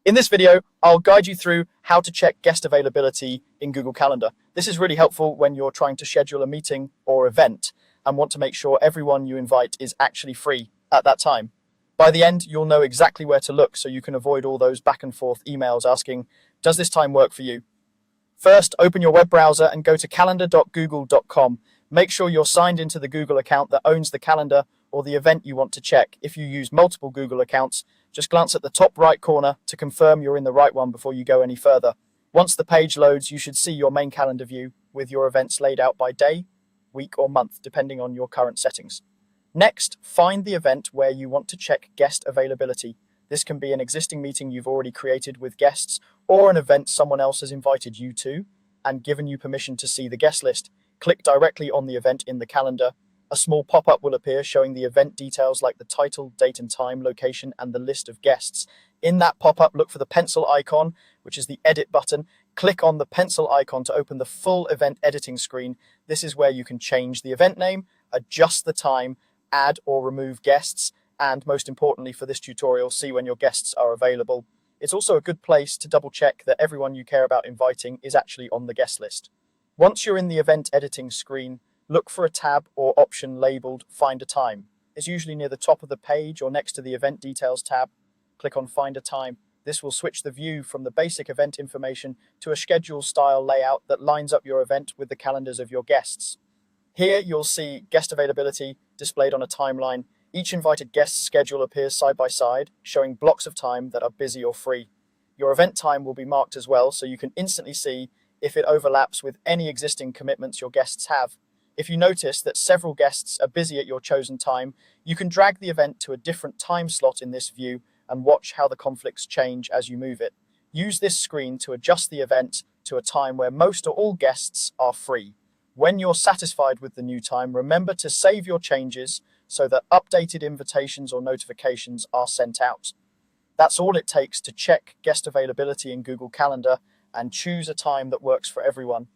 In this video, I'll guide you through how to check guest availability in Google Calendar. This is really helpful when you're trying to schedule a meeting or event and want to make sure everyone you invite is actually free at that time. By the end, you'll know exactly where to look so you can avoid all those back and forth emails asking, does this time work for you? First, open your web browser and go to calendar.google.com. Make sure you're signed into the Google account that owns the calendar or the event you want to check. If you use multiple Google accounts, just glance at the top right corner to confirm you're in the right one before you go any further. Once the page loads, you should see your main calendar view with your events laid out by day, week, or month, depending on your current settings. Next, find the event where you want to check guest availability. This can be an existing meeting you've already created with guests or an event someone else has invited you to and given you permission to see the guest list. Click directly on the event in the calendar. A small pop-up will appear showing the event details like the title, date and time, location, and the list of guests. In that pop-up, look for the pencil icon, which is the edit button. Click on the pencil icon to open the full event editing screen. This is where you can change the event name, adjust the time, add or remove guests, and most importantly for this tutorial, see when your guests are available. It's also a good place to double check that everyone you care about inviting is actually on the guest list. Once you're in the event editing screen, look for a tab or option labeled Find a Time. It's usually near the top of the page or next to the Event Details tab. Click on Find a Time. This will switch the view from the basic event information to a schedule style layout that lines up your event with the calendars of your guests. Here you'll see guest availability displayed on a timeline. Each invited guest's schedule appears side by side, showing blocks of time that are busy or free. Your event time will be marked as well, so you can instantly see if it overlaps with any existing commitments your guests have. If you notice that several guests are busy at your chosen time, you can drag the event to a different time slot in this view and watch how the conflicts change as you move it. Use this screen to adjust the event to a time where most or all guests are free. When you're satisfied with the new time, remember to save your changes so that updated invitations or notifications are sent out. That's all it takes to check guest availability in Google Calendar and choose a time that works for everyone.